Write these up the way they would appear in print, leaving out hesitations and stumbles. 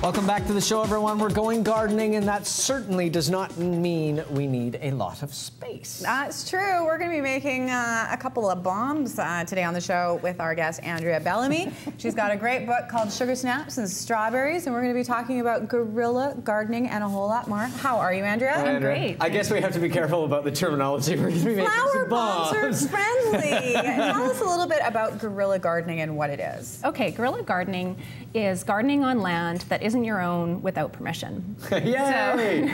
Welcome back to the show, everyone. We're going gardening, and that certainly does not mean we need a lot of space. That's true. We're going to be making a couple of bombs today on the show with our guest, Andrea Bellamy. She's got a great book called Sugar Snaps and Strawberries, and we're going to be talking about guerrilla gardening and a whole lot more. How are you, Andrea? I'm great. I guess we have to be careful about the terminology. We're going to be making Flower some bombs are bombs. friendly. Tell us a little bit about guerrilla gardening and what it is. Okay, guerrilla gardening is gardening on land that isn't your own without permission. Yay!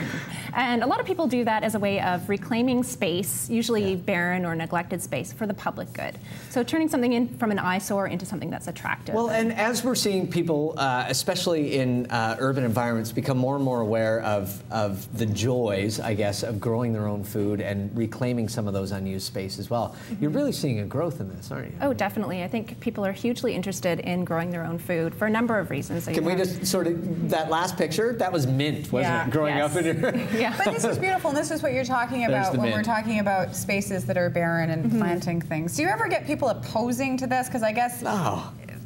And a lot of people do that as a way of reclaiming space, usually barren or neglected space, for the public good. So turning something in from an eyesore into something that's attractive. Well, and as we're seeing people, especially in urban environments, become more and more aware of the joys, I guess, of growing their own food and reclaiming some of those unused space as well. You're really seeing a growth in this, aren't you? Oh, definitely. I think people are hugely interested in growing their own food for a number of reasons. Can we just sort of, that last picture, that was mint, wasn't it? Growing up in your... Yeah. But this is beautiful, and this is what you're talking about when we're talking about spaces that are barren and planting things. Do you ever get people opposing to this? Because I guess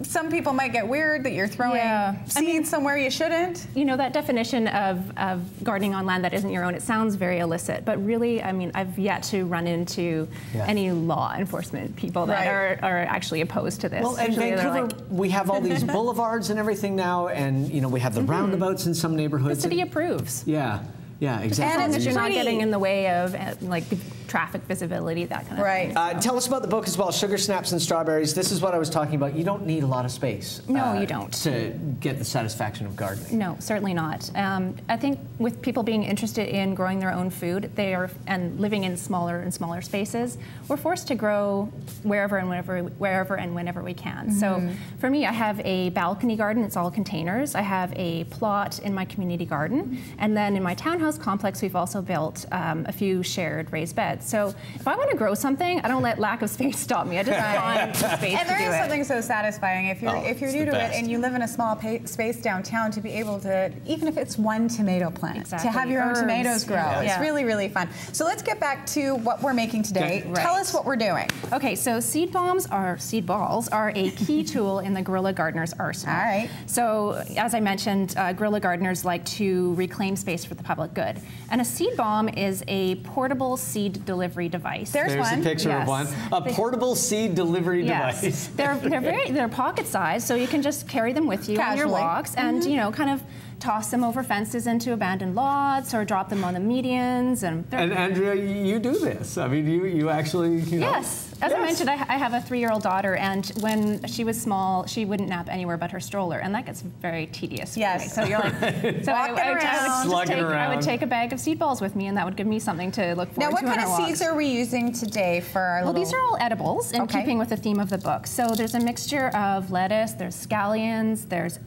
some people might get weird that you're throwing seeds somewhere you shouldn't. You know, that definition of gardening on land that isn't your own, it sounds very illicit, but really, I mean, I've yet to run into any law enforcement people that are actually opposed to this. Well, in Vancouver, we have all these boulevards and everything now, and, you know, we have the roundabouts in some neighborhoods. The city approves. Yeah. Yeah, exactly. As long as you're not getting in the way of like traffic visibility, that kind of thing. Tell us about the book as well, Sugar Snaps and Strawberries. This is what I was talking about. You don't need a lot of space. No, you don't. To get the satisfaction of gardening. No, certainly not. I think with people being interested in growing their own food, and living in smaller and smaller spaces, we're forced to grow wherever and whenever we can. So for me, I have a balcony garden. It's all containers. I have a plot in my community garden, and then in my townhouse complex, we've also built a few shared raised beds. So if I want to grow something, I don't let lack of space stop me. I just find the space to do it. And there is something so satifying if you're new to it and you live in a small space downtown to be able to, even if it's one tomato plant, to have your own tomatoes grow. It's really, really fun. So let's get back to what we're making today. Tell us what we're doing. Okay, so seed balls are a key tool in the guerrilla gardener's arsenal. All right. So as I mentioned, guerrilla gardeners like to reclaim space for the public good. And a seed bomb is a portable seed delivery device. There's one. A picture of one. A portable seed delivery device. They're pocket sized, so you can just carry them with you on your walks, and you know, kind of toss them over fences into abandoned lots or drop them on the medians. And Andrea, you do this. I mean, you actually, you know. Yes. As I mentioned, I have a 3-year-old daughter, and when she was small, she wouldn't nap anywhere but her stroller, and that gets very tedious. Yes. So you're like, so I would take a bag of seed balls with me, and that would give me something to look forward to. Now, what kind of seeds are we using today for our little... Well, these are all edibles, in keeping with the theme of the book. So there's a mixture of lettuce, there's scallions, there's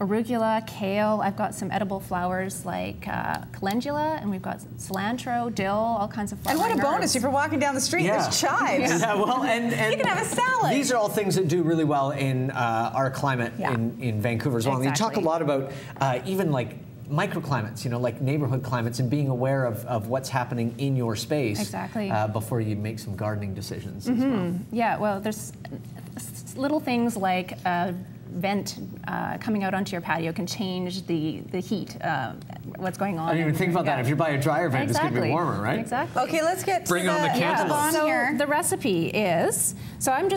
arugula, kale. I've got some edible flowers like calendula, and we've got cilantro, dill, all kinds of flowers. And what a bonus if you're walking down the street, there's chives. Yeah, well, and you can have a salad. These are all things that do really well in our climate in Vancouver as well. Exactly. And you talk a lot about even like microclimates, you know, like neighborhood climates, and being aware of what's happening in your space before you make some gardening decisions as well. Yeah, well, there's little things like vent coming out onto your patio can change the heat, what's going on. I didn't even think about that. If you buy a dryer vent, it's going to be warmer, right? Exactly. Okay, let's get Bring on the candles. So the recipe is,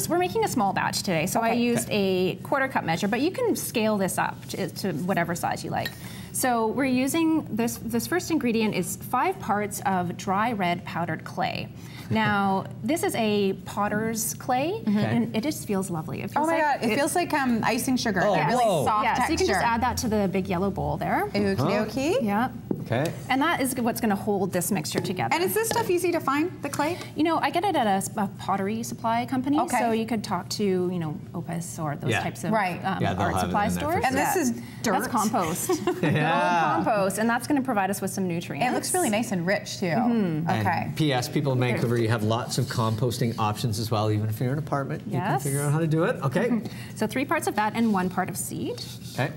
we're making a small batch today, so I used a 1/4 cup measure, but you can scale this up to whatever size you like. So we're using this first ingredient is 5 parts of dry red powdered clay. Now, this is a potter's clay, and it just feels lovely. It feels it feels like icing sugar. Oh, really soft texture. So you can just add that to the big yellow bowl there. Okie dokie. Yeah. Okay. And that is what's going to hold this mixture together. And is this stuff easy to find, the clay? You know, I get it at a pottery supply company, so you could talk to, you know, Opus or those types of art supply stores. And this is dirt. That's compost. Compost, and that's going to provide us with some nutrients. It looks really nice and rich, too. Okay. And P.S. People in Vancouver, you have lots of composting options as well. Even if you're in an apartment, you can figure out how to do it. Okay. So 3 parts of that and 1 part of seed. Okay.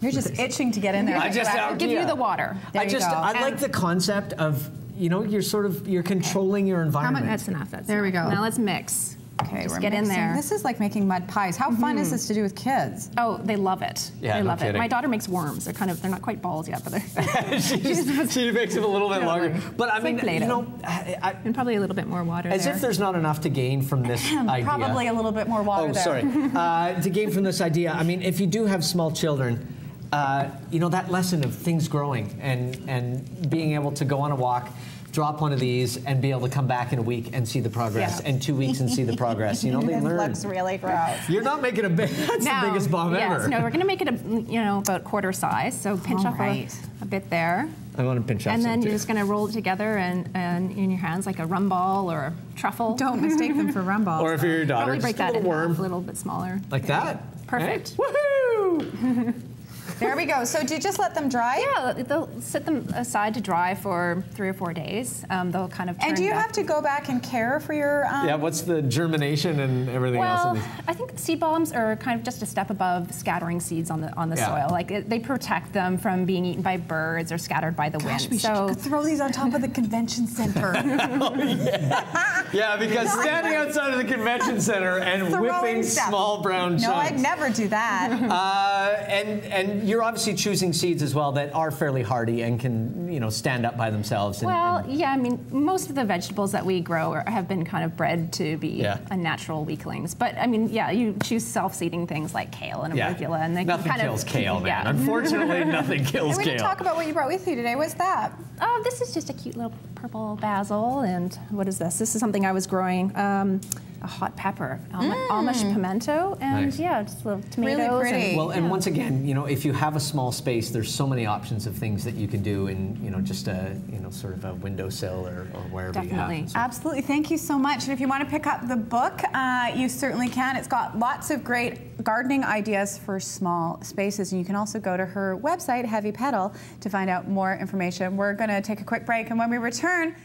You're just itching to get in there. I'll give you the water. I like the concept of, you know, you're controlling your environment. That's enough. There we go. Now let's mix. Okay, just we're get in there. This is like making mud pies. How fun is this to do with kids? Oh, they love it. Yeah, they no love kidding. it. My daughter makes worms. They're not quite balls yet, but they're she makes them a little bit longer. But I mean, like you know, and probably a little bit more water. As if there's not enough to gain from this idea. Probably a little bit more water there. Sorry. To gain from this idea, I mean, if you do have small children, you know, that lesson of things growing and being able to go on a walk, drop one of these, and be able to come back in a week and see the progress, and 2 weeks and see the progress. You know, they learn. It looks really gross. You're not making a big. That's the biggest bomb ever. No, we're going to make it about quarter size. So pinch off a bit there. I want to pinch off. And then too. you're just going to roll it together and in your hands like a rum ball or a truffle. Don't mistake them for rum balls. Or if you're your daughter, probably break just that in worm. half, a little bit smaller. Like that. Perfect. Hey? Woohoo! There we go. So do you just let them dry? Yeah, they'll set them aside to dry for 3 or 4 days. They'll kind of turn And do you back. have to go back and care for your... Yeah, what's the germination and everything else? Well, I think seed bombs are kind of just a step above scattering seeds on the soil. Like they protect them from being eaten by birds or scattered by the wind. We should throw these on top of the convention center. Yeah, because standing outside of the convention center and whipping small brown chunks. No, I'd never do that. And you're obviously choosing seeds as well that are fairly hardy and can, you know, stand up by themselves. Yeah, I mean, most of the vegetables that we grow have been kind of bred to be unnatural weaklings. But I mean, yeah, you choose self-seeding things like kale and arugula, and they nothing kind kills of, kale, man. Unfortunately, nothing kills and we kale. didn't talk about what you brought with you today. What's that? Oh, this is just a cute little purple basil, and what is this? This is something I was growing. A hot pepper, Amish pimento, and just little tomatoes. Really pretty. Well, and once again, you know, if you have a small space, there's so many options of things that you can do in, you know, just a, you know, sort of a windowsill or wherever you have. So. Absolutely. Thank you so much. And if you want to pick up the book, you certainly can. It's got lots of great gardening ideas for small spaces. And you can also go to her website, Heavy Pedal, to find out more information. We're going to take a quick break, and when we return,